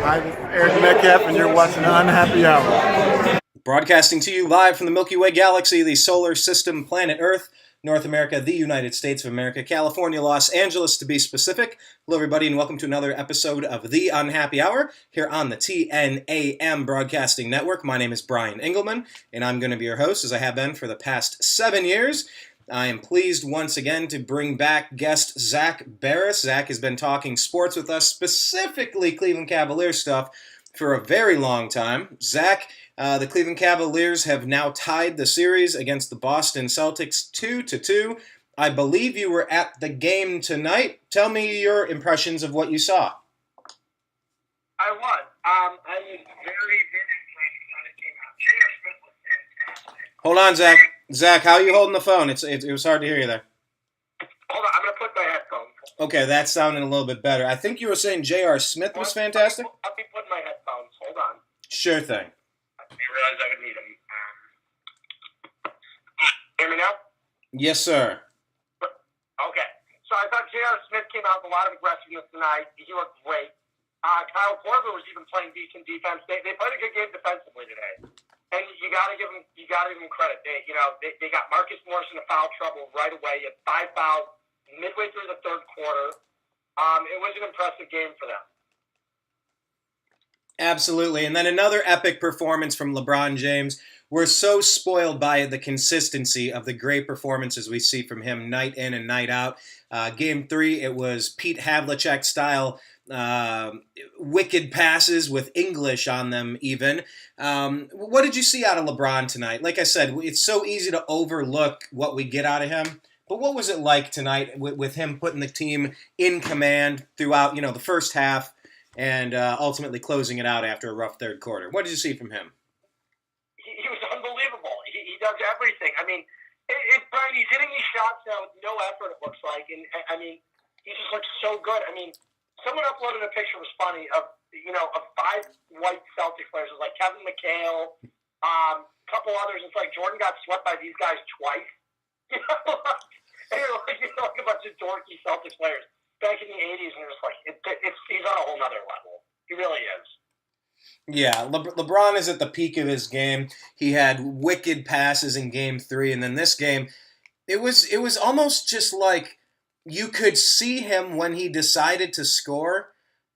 Hi, this is Eric Metcalf, and you're watching The Unhappy Hour. Broadcasting to you live from the Milky Way galaxy, the solar system, planet Earth, North America, the United States of America, California, Los Angeles to be specific. Hello, everybody, and welcome to another episode of The Unhappy Hour here on the TNAM Broadcasting Network. My name is Brian Engelman, and I'm going to be your host, as I have been for the past 7 years. I am pleased once again to bring back guest Zak Baris. Zak has been talking sports with us, specifically Cleveland Cavaliers stuff, for a very long time. Zak, the Cleveland Cavaliers have now tied the series against the Boston Celtics 2-2. I believe you were at the game tonight. Tell me your impressions of what you saw. I was. I was very impressed with how it came out. J.R. Smith was fantastic. Hold on, Zak. Zak, how are you holding the phone? It was hard to hear you there. Hold on, I'm going to put my headphones. Okay, that's sounding a little bit better. I think you were saying J.R. Smith was fantastic? I'll be putting my headphones. Hold on. Sure thing. I didn't realize I would need them. Hear me now? Yes, sir. Okay. So I thought J.R. Smith came out with a lot of aggressiveness tonight. He looked great. Kyle Korver was even playing decent defense. They played a good game defensively today. And you got to give them credit. They got Marcus Morris into foul trouble right away. He had 5 fouls midway through the third quarter. It was an impressive game for them. Absolutely. And then another epic performance from LeBron James. We're so spoiled by the consistency of the great performances we see from him night in and night out. Game 3, it was Pete Havlicek style wicked passes with English on them even. What did you see out of LeBron tonight? Like I said, it's so easy to overlook what we get out of him. But what was it like tonight with him putting the team in command throughout, the first half and ultimately closing it out after a rough third quarter? What did you see from him? He was unbelievable. He does everything. I mean, Brian, he's hitting these shots now with no effort, it looks like. And, he just looks so good. I mean, someone uploaded a picture, it was funny, of 5 white Celtics players. It was like Kevin McHale, a couple others. It's like Jordan got swept by these guys twice. And like a bunch of dorky Celtics players back in the 80s, and it was like, he's on a whole nother level. He really is. Yeah, LeBron is at the peak of his game. He had wicked passes in Game 3, and then this game, it was almost just like you could see him when he decided to score.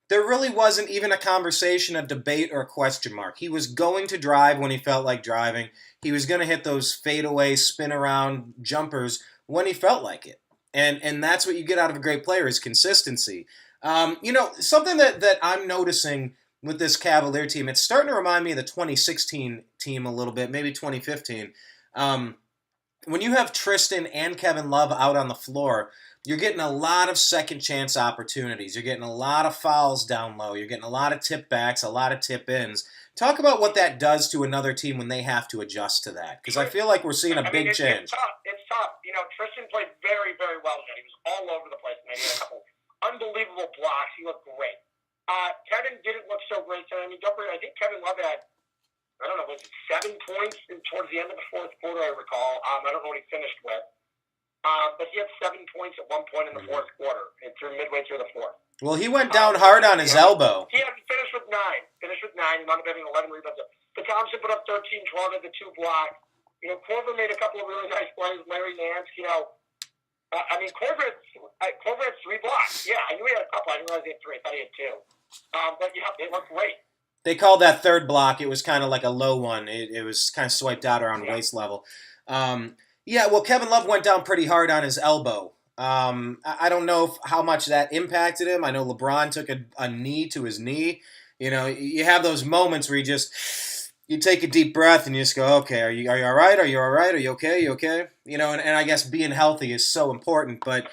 There really wasn't even a conversation, a debate, or a question mark. He was going to drive when he felt like driving. He was going to hit those fadeaway, spin-around jumpers when he felt like it. And that's what you get out of a great player is consistency. Something that I'm noticing with this Cavalier team, it's starting to remind me of the 2016 team a little bit, maybe 2015. When you have Tristan and Kevin Love out on the floor, you're getting a lot of second chance opportunities. You're getting a lot of fouls down low. You're getting a lot of tip backs, a lot of tip ins. Talk about what that does to another team when they have to adjust to that. Because I feel like we're seeing a big change. It's tough. Tristan played very, very well tonight. He was all over the place. Maybe a couple unbelievable blocks. He looked great. Kevin didn't look so great tonight. I think Kevin Love had, was it 7 points towards the end of the fourth quarter, I recall. I don't know what he finished with. But he had 7 points at one point in the fourth quarter, and midway through the fourth. Well, he went down hard on his elbow. He had finished with 9. He wound up having 11 rebounds. But Thompson put up 13, 12 at the 2 blocks. Korver made a couple of really nice plays. Larry Nance, Korver had 3 blocks. Yeah, I knew he had a couple. I didn't realize he had 3. I thought he had 2. But yeah, they looked great. They called that third block. It was kind of like a low one. It was kind of swiped out around waist level. Kevin Love went down pretty hard on his elbow. I don't know how much that impacted him. I know LeBron took a knee to his knee. You have those moments where you take a deep breath and you just go, okay, are you all right? Are you all right? Are you okay? You okay? And I guess being healthy is so important. But,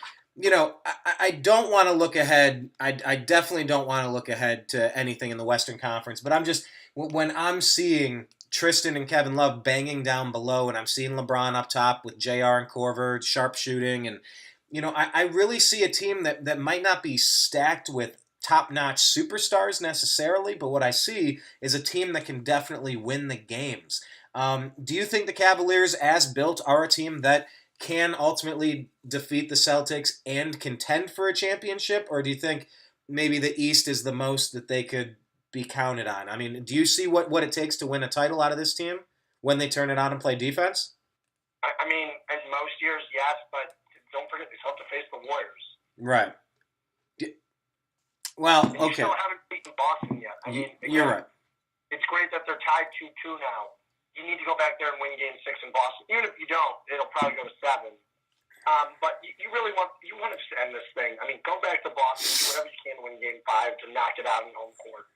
I don't want to look ahead. I definitely don't want to look ahead to anything in the Western Conference. But when I'm seeing Tristan and Kevin Love banging down below, and I'm seeing LeBron up top with JR and Korver, sharp shooting, and I really see a team that might not be stacked with top-notch superstars necessarily, but what I see is a team that can definitely win the games. Do you think the Cavaliers, as built, are a team that can ultimately defeat the Celtics and contend for a championship, or do you think maybe the East is the most that they could be counted on? I mean, do you see what it takes to win a title out of this team when they turn it on and play defense? I mean, in most years, yes, but don't forget they still have to face the Warriors. Right. Well, and you okay. still haven't beaten Boston yet. I mean, you're right. It's great that they're tied 2-2 now. You need to go back there and win Game 6 in Boston. Even if you don't, it'll probably go to 7. But you really want to just end this thing. I mean, go back to Boston, do whatever you can to win Game 5 to knock it out in home court.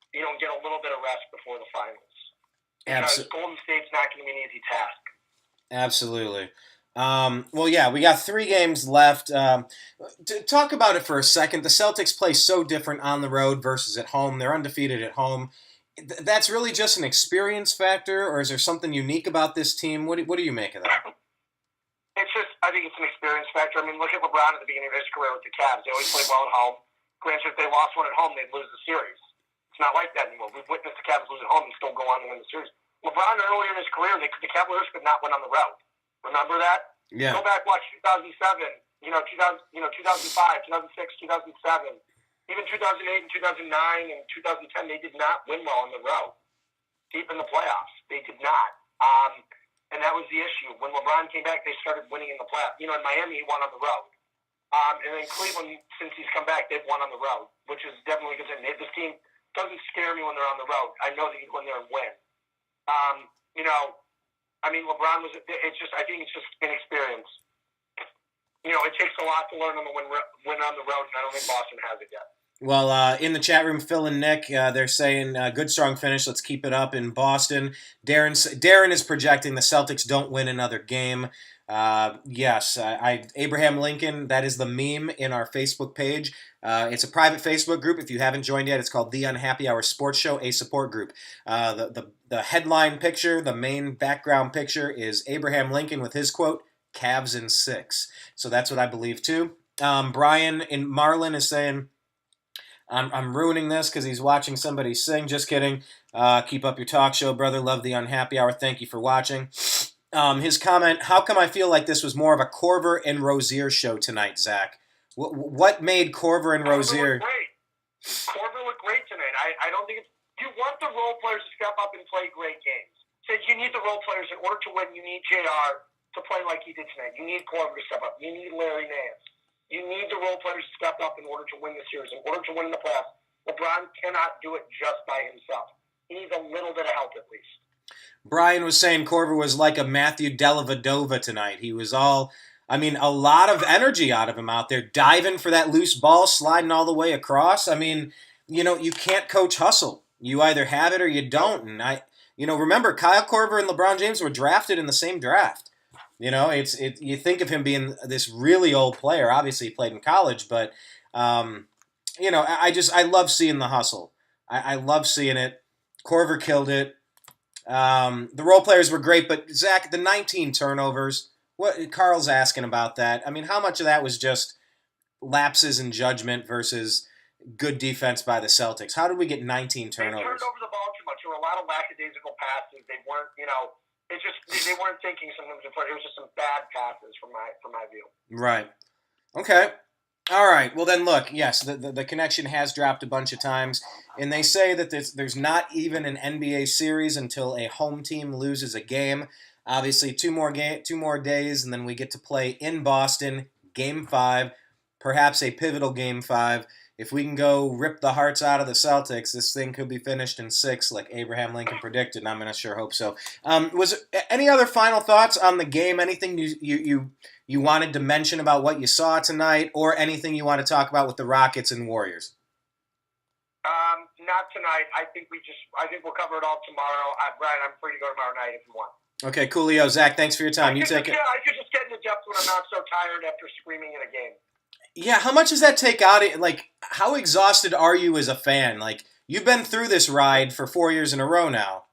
You know, get a little bit of rest before the finals. Because Golden State's not going to be an easy task. Absolutely. Well, yeah, we got 3 games left. To talk about it for a second, the Celtics play so different on the road versus at home. They're undefeated at home. That's really just an experience factor, or is there something unique about this team? What do you make of that? It's just, I think it's an experience factor. I mean, look at LeBron at the beginning of his career with the Cavs. They always played well at home. Granted, if they lost one at home, they'd lose the series. It's not like that anymore. We've witnessed the Cavs lose at home and still go on to win the series. LeBron, earlier in his career, the Cavaliers could not win on the road. Remember that? Yeah. Go back, watch 2007, 2005, 2006, 2007. Even 2008 and 2009 and 2010, they did not win well on the road. Deep in the playoffs, they did not. And that was the issue. When LeBron came back, they started winning in the playoffs. You know, in Miami, he won on the road. And then Cleveland, since he's come back, they've won on the road, which is definitely good. This team doesn't scare me when they're on the road. I know that you go in there and win. I mean, LeBron was. It's just. I think it's just inexperience. You know, it takes a lot to learn on the win on the road, and I don't think Boston has it yet. Well, in the chat room, Phil and Nick, they're saying, good, strong finish. Let's keep it up in Boston. Darren is projecting the Celtics don't win another game. Yes, Abraham Lincoln, that is the meme in our Facebook page. It's a private Facebook group. If you haven't joined yet, it's called The Unhappy Hour Sports Show, a support group. The headline picture, the main background picture is Abraham Lincoln with his quote, Cavs in 6. So that's what I believe, too. Brian in Marlin is saying, I'm ruining this because he's watching somebody sing. Just kidding. Keep up your talk show, brother. Love the Unhappy Hour. Thank you for watching. His comment, how come I feel like this was more of a Korver and Rozier show tonight, Zach? What made Korver and Rozier... Korver looked great tonight. I don't think it's... You want the role players to step up and play great games. So you need the role players. In order to win, you need JR to play like he did tonight. You need Korver to step up. You need Larry Nance. You need the role players to step up in order to win the series. In order to win the playoffs, LeBron cannot do it just by himself. He needs a little bit of help at least. Brian was saying Korver was like a Matthew Dellavedova tonight. He was all, a lot of energy out of him out there, diving for that loose ball, sliding all the way across. I mean, you can't coach hustle. You either have it or you don't. And remember, Kyle Korver and LeBron James were drafted in the same draft. You think of him being this really old player. Obviously, he played in college, but I love seeing the hustle. I love seeing it. Korver killed it. The role players were great, but Zach, the 19 turnovers. What Carl's asking about that? I mean, how much of that was just lapses in judgment versus good defense by the Celtics? How did we get 19 turnovers? They turned over the ball too much. There were a lot of lackadaisical passes. They weren't, It's just they weren't thinking sometimes. It was just some bad passes from my view. Right. Okay. All right. Well, then look. Yes, the connection has dropped a bunch of times, and they say that there's not even an NBA series until a home team loses a game. Obviously, two more days, and then we get to play in Boston, Game 5, perhaps a pivotal Game 5. If we can go rip the hearts out of the Celtics, this thing could be finished in 6, like Abraham Lincoln predicted, and I'm going to sure hope so. Was there any other final thoughts on the game? Anything you wanted to mention about what you saw tonight, or anything you want to talk about with the Rockets and Warriors? Not tonight. I think we'll cover it all tomorrow. Brian, I'm free to go tomorrow night if you want. Okay, coolio. Zach, thanks for your time. You take it. Yeah, I could just get into depth when I'm not so tired after screaming in a game. Yeah, how much does that take out? Like, how exhausted are you as a fan? Like, you've been through this ride for 4 years in a row now.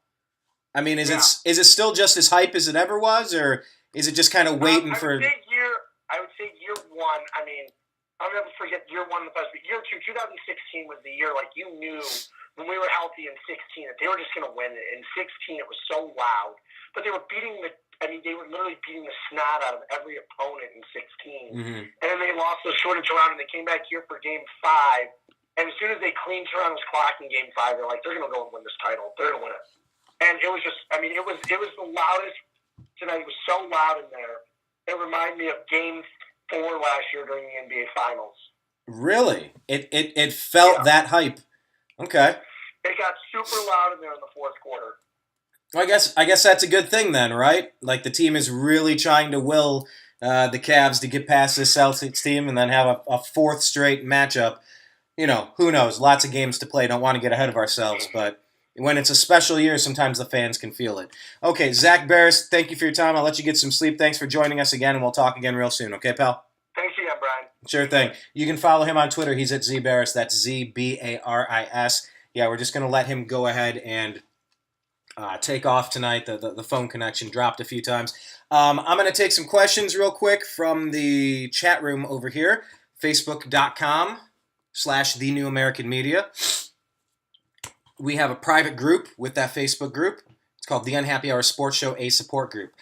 I mean, is it still just as hype as it ever was, or is it just kind of waiting for? I would say year one. I mean, I'll never forget year one in the playoffs. But year two, 2016 was the year. Like, you knew when we were healthy in 16 that they were just going to win it. In 16, it was so loud, but they were they were literally beating the snot out of every opponent in 16. Mm-hmm. And then they lost the shortage round, and they came back here for Game 5, And as soon as they cleaned Toronto's clock in Game 5, they're like, they're going to go and win this title. They're going to win it. And it was just, I mean, it was the loudest tonight. It was so loud in there. It reminded me of Game 4 last year during the NBA Finals. Really? It felt that hype. Okay. It got super loud in there in the fourth quarter. Well, I guess that's a good thing then, right? Like the team is really trying to will the Cavs to get past this Celtics team and then have a fourth straight matchup. You know, who knows? Lots of games to play. Don't want to get ahead of ourselves, but when it's a special year, sometimes the fans can feel it. Okay, Zak Baris, thank you for your time. I'll let you get some sleep. Thanks for joining us again, and we'll talk again real soon. Okay, pal? Thanks again, Brian. Sure thing. You can follow him on Twitter. He's at ZBaris. That's ZBaris. Yeah, we're just going to let him go ahead and take off tonight. The phone connection dropped a few times. I'm going to take some questions real quick from the chat room over here, facebook.com/TheNewAmericanMedia. We have a private group with that Facebook group. It's called The Unhappy Hour Sports Show, a support group.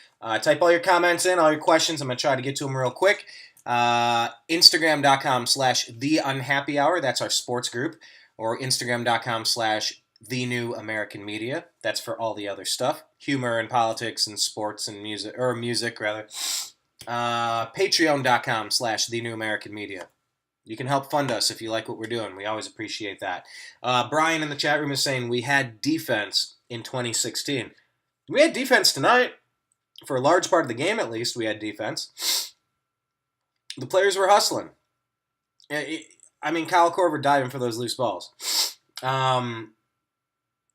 Type all your comments in, all your questions. I'm going to try to get to them real quick. Instagram.com/TheUnhappyHour. That's our sports group. Or Instagram.com/TheNewAmericanMedia. That's for all the other stuff. Humor and politics and sports and music, or music rather. Patreon.com/TheNewAmericanMedia. You can help fund us if you like what we're doing. We always appreciate that. Brian in the chat room is saying we had defense in 2016. We had defense tonight. For a large part of the game, at least, we had defense. The players were hustling. I mean, Kyle Korver diving for those loose balls.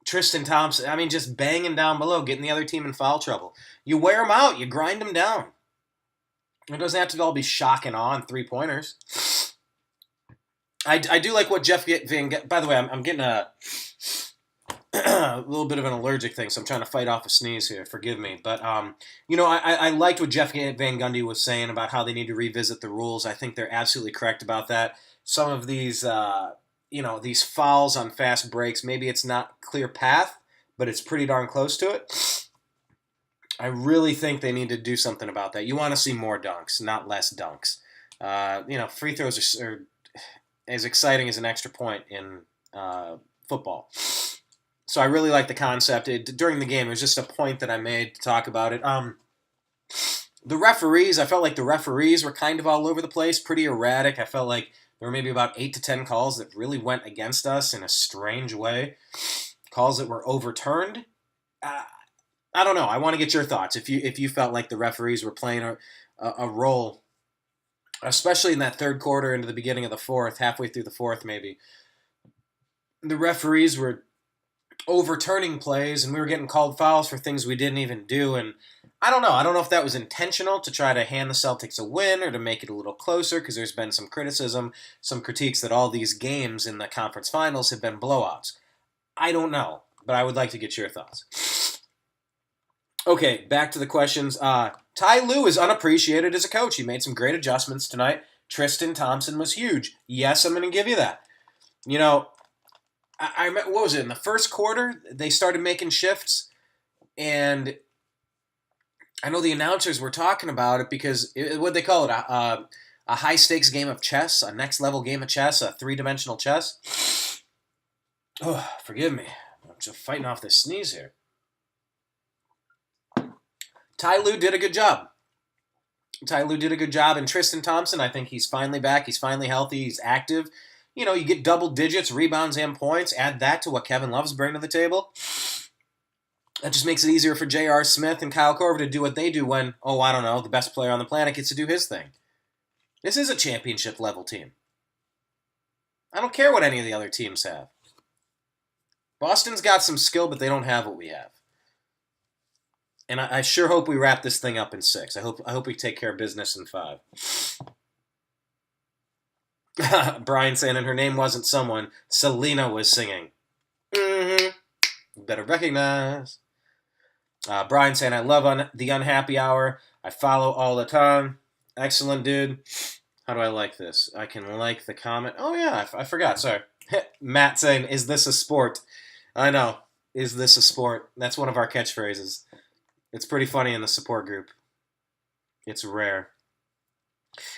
Tristan Thompson, I mean, just banging down below, getting the other team in foul trouble. You wear them out. You grind them down. It doesn't have to all be shock and awe and three-pointers. I do like what Jeff Van... By the way, I'm getting a little bit of an allergic thing, so I'm trying to fight off a sneeze here. Forgive me. But, I liked what Jeff Van Gundy was saying about how they need to revisit the rules. I think they're absolutely correct about that. Some of these, these fouls on fast breaks, maybe it's not clear path, but it's pretty darn close to it. I really think they need to do something about that. You want to see more dunks, not less dunks. Free throws are as exciting as an extra point in football. So I really like the concept. During the game, it was just a point that I made to talk about it. The referees, I felt like the referees were kind of all over the place, pretty erratic. I felt like there were maybe about 8 to 10 calls that really went against us in a strange way. Calls that were overturned. I don't know. I want to get your thoughts. If you felt like the referees were playing a role, especially in that third quarter into the beginning of the fourth, halfway through the fourth maybe, the referees were overturning plays and we were getting called fouls for things we didn't even do. And I don't know. I don't know if that was intentional to try to hand the Celtics a win or to make it a little closer, because there's been some criticism, some critiques that all these games in the conference finals have been blowouts. I don't know, but I would like to get your thoughts. Okay, back to the questions. Ty Lue is unappreciated as a coach. He made some great adjustments tonight. Tristan Thompson was huge. Yes, I'm going to give you that. I what was it, in the first quarter, they started making shifts, and I know the announcers were talking about it because, what'd they call it, a high-stakes game of chess, a next-level game of chess, a three-dimensional chess? Oh, forgive me. I'm just fighting off this sneeze here. Ty Lue did a good job. And Tristan Thompson, I think he's finally back. He's finally healthy. He's active. You get double digits, rebounds, and points. Add that to what Kevin Love's bringing to the table. That just makes it easier for J.R. Smith and Kyle Korver to do what they do when, the best player on the planet gets to do his thing. This is a championship-level team. I don't care what any of the other teams have. Boston's got some skill, but they don't have what we have. And I sure hope we wrap this thing up in 6. I hope we take care of business in 5. Brian saying, and her name wasn't someone. Selena was singing. You better recognize. Brian saying, I love the Unhappy Hour. I follow all the time. Excellent, dude. How do I like this? I can like the comment. Oh, yeah, I forgot. Sorry. Matt saying, is this a sport? I know. Is this a sport? That's one of our catchphrases. It's pretty funny in the support group. It's rare.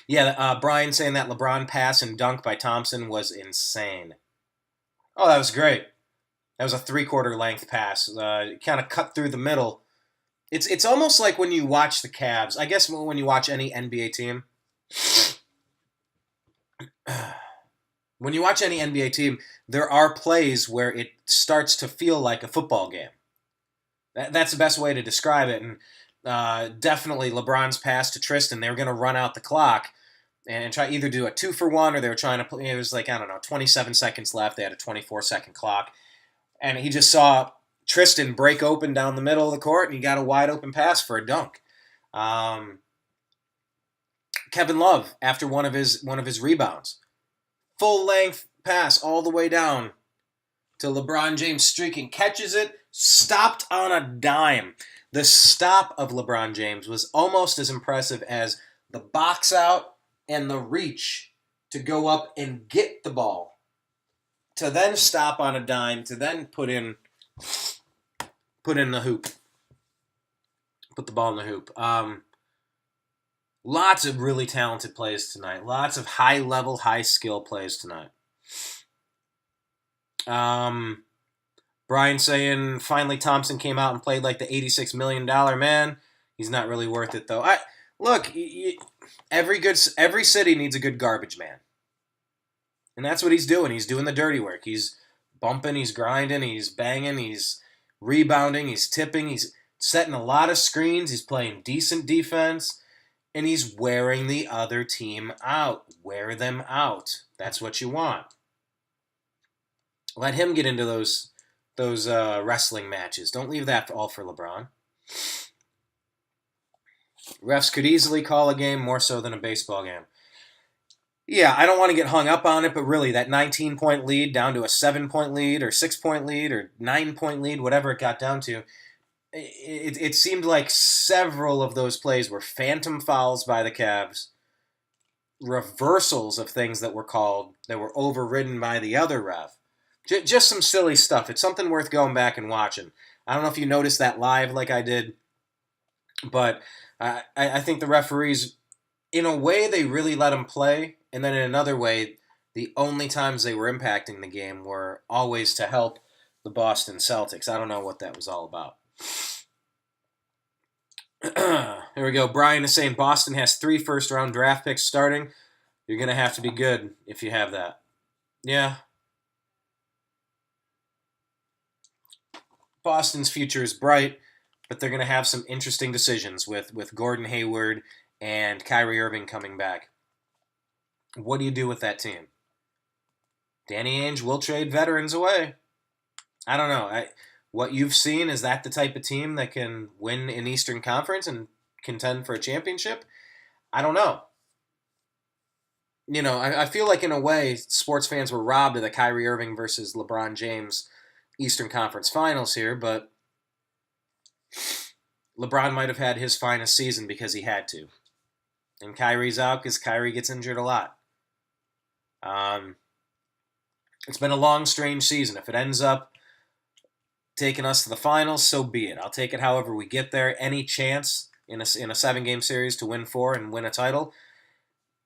Yeah, Brian saying that LeBron pass and dunk by Thompson was insane. Oh, that was great. That was a 3/4 length pass. Kind of cut through the middle. It's almost like when you watch the Cavs. I guess when you watch any NBA team. When you watch any NBA team, there are plays where it starts to feel like a football game. That's the best way to describe it. And definitely LeBron's pass to Tristan, they were going to run out the clock and try either do a 2-for-1 or they were trying to play. It was like, I don't know, 27 seconds left. They had a 24-second clock. And he just saw Tristan break open down the middle of the court, and he got a wide open pass for a dunk. Kevin Love, after one of his rebounds, full length pass all the way down to LeBron James streaking, catches it, stopped on a dime. The stop of LeBron James was almost as impressive as the box out and the reach to go up and get the ball, to then stop on a dime, to then put in the hoop, put the ball in the hoop. Lots of really talented plays tonight. Lots of high-level, high-skill plays tonight. Brian saying, finally Thompson came out and played like the $86 million man. He's not really worth it, though. Look, every city needs a good garbage man. And that's what he's doing. He's doing the dirty work. He's bumping, he's grinding, he's banging, he's rebounding, he's tipping, he's setting a lot of screens, he's playing decent defense. And he's wearing the other team out. Wear them out. That's what you want. Let him get into those wrestling matches. Don't leave that all for LeBron. Refs could easily call a game more so than a baseball game. Yeah, I don't want to get hung up on it, but really, that 19-point lead down to a 7-point lead or 6-point lead or 9-point lead, whatever it got down to, it seemed like several of those plays were phantom fouls by the Cavs, reversals of things that were called that were overridden by the other ref. Just some silly stuff. It's something worth going back and watching. I don't know if you noticed that live like I did, but I think the referees, in a way, they really let them play, and then in another way, the only times they were impacting the game were always to help the Boston Celtics. I don't know what that was all about. Here we go. Brian is saying Boston has 3 first-round draft picks starting. You're going to have to be good if you have that. Yeah. Boston's future is bright, but they're going to have some interesting decisions with Gordon Hayward and Kyrie Irving coming back. What do you do with that team? Danny Ainge will trade veterans away. I don't know. What you've seen, is that the type of team that can win an Eastern Conference and contend for a championship? I don't know. You know, I feel like in a way sports fans were robbed of the Kyrie Irving versus LeBron James Eastern Conference Finals here, but LeBron might have had his finest season because he had to. And Kyrie's out because Kyrie gets injured a lot. It's been a long, strange season. If it ends up taking us to the finals, so be it. I'll take it however we get there. Any chance in a 7-game series to win 4 and win a title,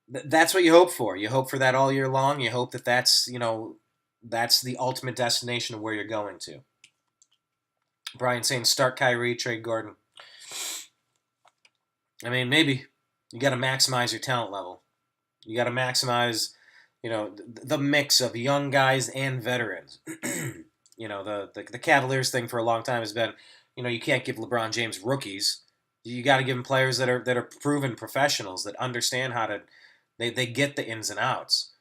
that's what you hope for. You hope for that all year long. You hope that that's the ultimate destination of where you're going to. Brian saying start Kyrie, trade Gordon. I mean, maybe you got to maximize your talent level. You got to maximize, the mix of young guys and veterans. The Cavaliers thing for a long time has been, you can't give LeBron James rookies. You got to give him players that are proven professionals that understand how to. They get the ins and outs.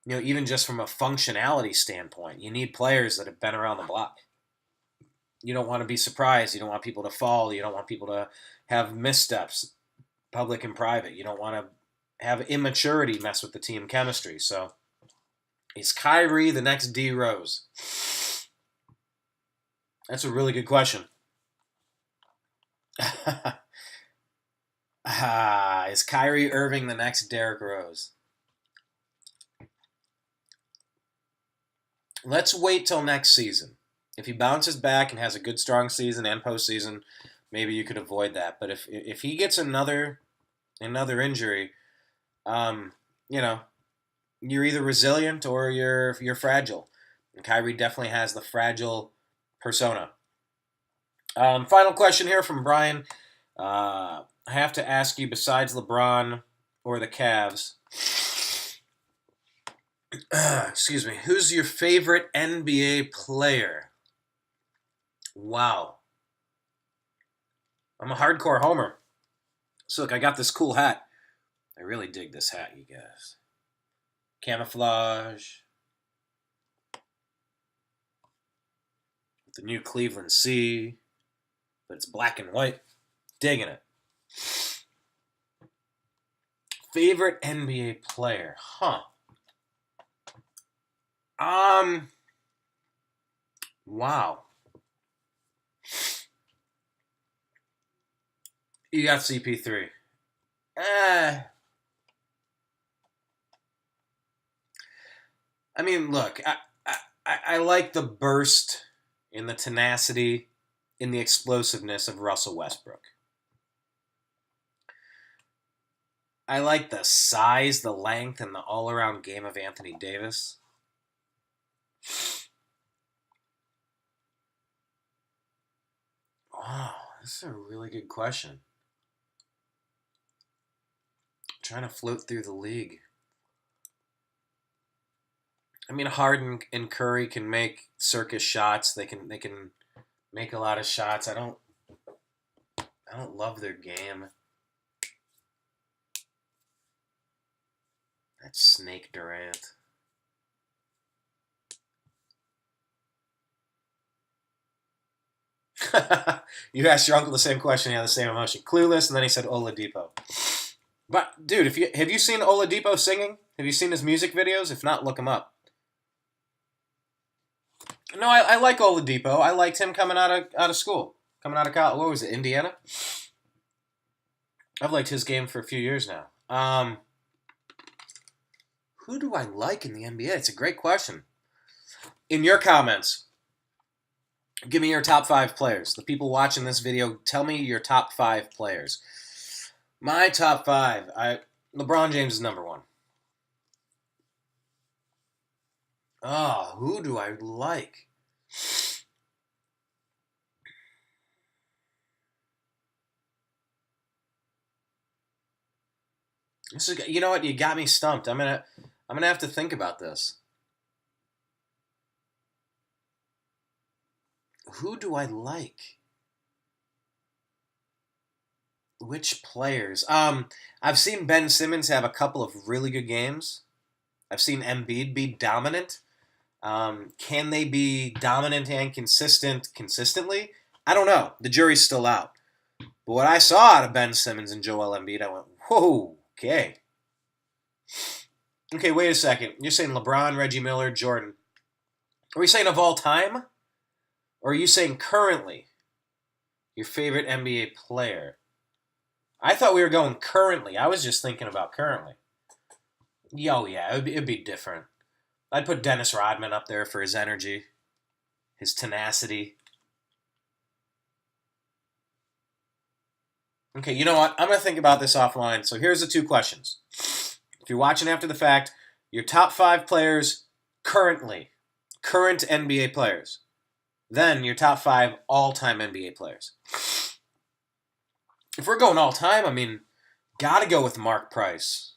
Even just from a functionality standpoint, you need players that have been around the block. You don't want to be surprised. You don't want people to fall. You don't want people to have missteps, public and private. You don't want to have immaturity mess with the team chemistry. So, is Kyrie the next D Rose? That's a really good question. Is Kyrie Irving the next Derrick Rose? Let's wait till next season. If he bounces back and has a good, strong season and postseason, maybe you could avoid that. But if he gets another injury, you're either resilient or you're fragile. And Kyrie definitely has the fragile persona. Final question here from Brian. I have to ask you, besides LeBron or the Cavs, excuse me, who's your favorite NBA player? Wow. I'm a hardcore homer. So look, I got this cool hat. I really dig this hat, you guys. Camouflage. The new Cleveland C. But it's black and white. Digging it. Favorite NBA player? Huh. Wow. You got CP3. I mean, look, I like the burst in the tenacity, in the explosiveness of Russell Westbrook. I like the size, the length, and the all-around game of Anthony Davis. Wow, this is a really good question. I'm trying to float through the league. I mean, Harden and Curry can make circus shots. They can make a lot of shots. I don't love their game. That's Snake Durant. You asked your uncle the same question. He had the same emotion. Clueless, and then he said Oladipo. But dude, have you seen Oladipo singing? Have you seen his music videos? If not, look him up. No, I like Oladipo. I liked him coming out of school, coming out of college. What was it, Indiana? I've liked his game for a few years now. Who do I like in the NBA? It's a great question. In your comments, give me your top 5 players. The people watching this video, tell me your top 5 players. My top 5. LeBron James is number 1. Oh, who do I like? This is, you know what? You got me stumped. I'm gonna have to think about this. Who do I like? Which players? I've seen Ben Simmons have a couple of really good games. I've seen Embiid be dominant. Can they be dominant and consistently? I don't know. The jury's still out. But what I saw out of Ben Simmons and Joel Embiid, I went, whoa, okay. Okay, wait a second. You're saying LeBron, Reggie Miller, Jordan. Are we saying of all time? Or are you saying currently? Your favorite NBA player? I thought we were going currently. I was just thinking about currently. Yo, yeah, it'd be different. I'd put Dennis Rodman up there for his energy, his tenacity. Okay, you know what? I'm going to think about this offline. So here's the 2 questions. If you're watching after the fact, your top 5 players currently, current NBA players. Then your top 5 all-time NBA players. If we're going all-time, I mean, got to go with Mark Price.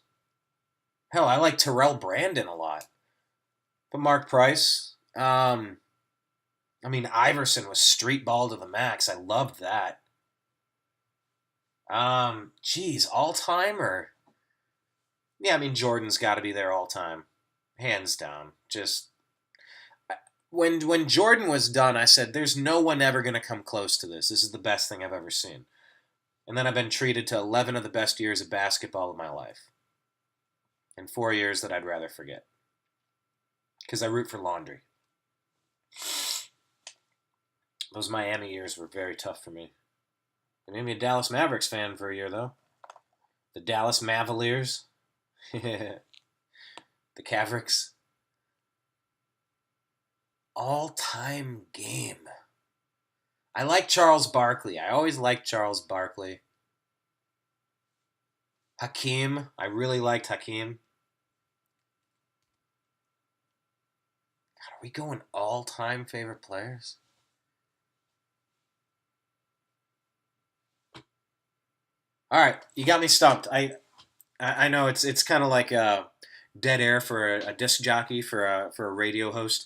Hell, I like Terrell Brandon a lot. But Mark Price, I mean, Iverson was street ball to the max. I loved that. Geez, all-time or... Yeah, I mean, Jordan's got to be there all-time. Hands down. Just... When Jordan was done, I said, there's no one ever going to come close to this. This is the best thing I've ever seen. And then I've been treated to 11 of the best years of basketball of my life. And 4 years that I'd rather forget. Because I root for laundry. Those Miami years were very tough for me. They made me a Dallas Mavericks fan for a year, though. The Dallas Mavaliers. The Cavricks. All-time game. I like Charles Barkley. I always liked Charles Barkley. Hakeem. I really liked Hakeem. Are we going all-time favorite players? All right, you got me stumped. I know it's kind of like dead air for a disc jockey for a radio host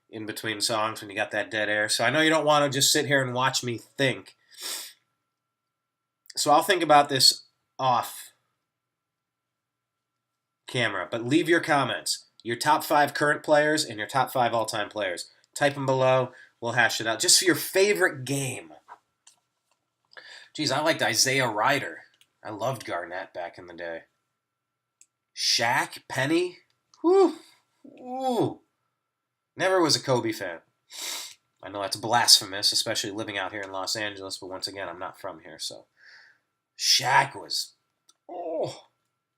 in between songs when you got that dead air. So I know you don't want to just sit here and watch me think. So I'll think about this off camera, but leave your comments. Your top 5 current players and your top 5 all-time players. Type them below. We'll hash it out. Just for your favorite game. Geez, I liked Isaiah Ryder. I loved Garnett back in the day. Shaq, Penny. Whew. Ooh. Never was a Kobe fan. I know that's blasphemous, especially living out here in Los Angeles, but once again, I'm not from here, so. Shaq was,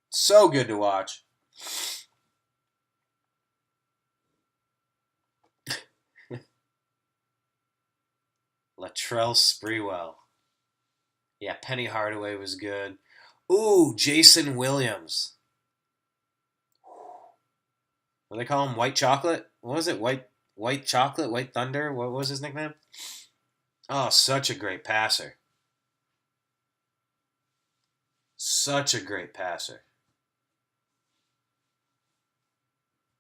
so good to watch. Latrell Sprewell. Yeah, Penny Hardaway was good. Ooh, Jason Williams. What do they call him? White Chocolate? What was it? White Chocolate? White Thunder? What was his nickname? Oh, such a great passer. Such a great passer.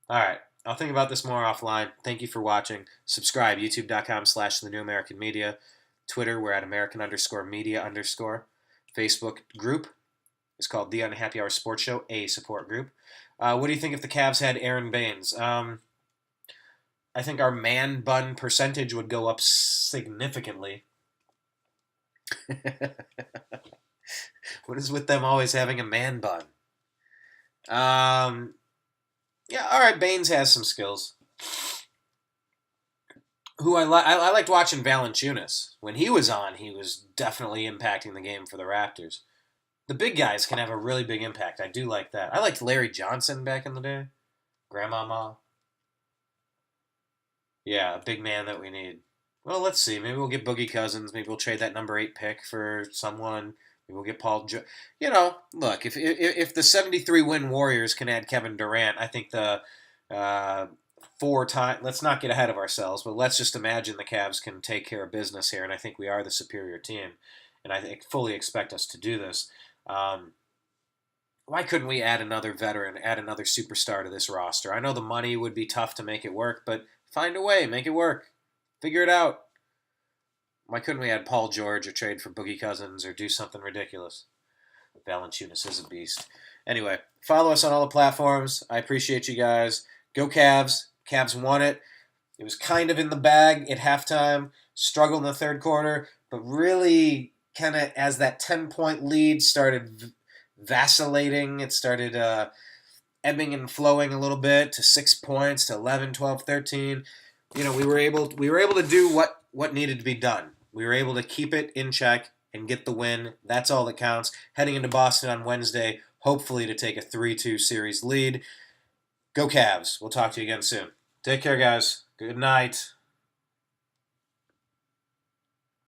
All right. I'll think about this more offline. Thank you for watching. Subscribe, youtube.com/TheNewAmericanMedia. Twitter, we're at American_media_. Facebook group is called The Unhappy Hour Sports Show, a support group. What do you think if the Cavs had Aaron Baines? I think our man bun percentage would go up significantly. What is with them always having a man bun? Yeah, all right, Baines has some skills. Who I liked watching Valanciunas. When he was on, he was definitely impacting the game for the Raptors. The big guys can have a really big impact. I do like that. I liked Larry Johnson back in the day. Grandmama. Yeah, a big man that we need. Well, let's see. Maybe we'll get Boogie Cousins. Maybe we'll trade that number 8 pick for someone. Maybe we'll get Paul George. Look, if the 73-win Warriors can add Kevin Durant, I think the 4-time. Let's not get ahead of ourselves, but let's just imagine the Cavs can take care of business here, and I think we are the superior team, and I fully expect us to do this. Why couldn't we add another veteran, add another superstar to this roster? I know the money would be tough to make it work, but find a way, make it work. Figure it out. Why couldn't we add Paul George or trade for Boogie Cousins or do something ridiculous? Valanciunas is a beast. Anyway, follow us on all the platforms. I appreciate you guys. Go Cavs. Cavs won it. It was kind of in the bag at halftime. Struggled in the third quarter, but really kind of as that 10-point lead started vacillating, it started ebbing and flowing a little bit to 6 points, to 11, 12, 13. We were able to do what needed to be done. We were able to keep it in check and get the win. That's all that counts. Heading into Boston on Wednesday, hopefully to take a 3-2 series lead. Go Cavs. We'll talk to you again soon. Take care, guys. Good night.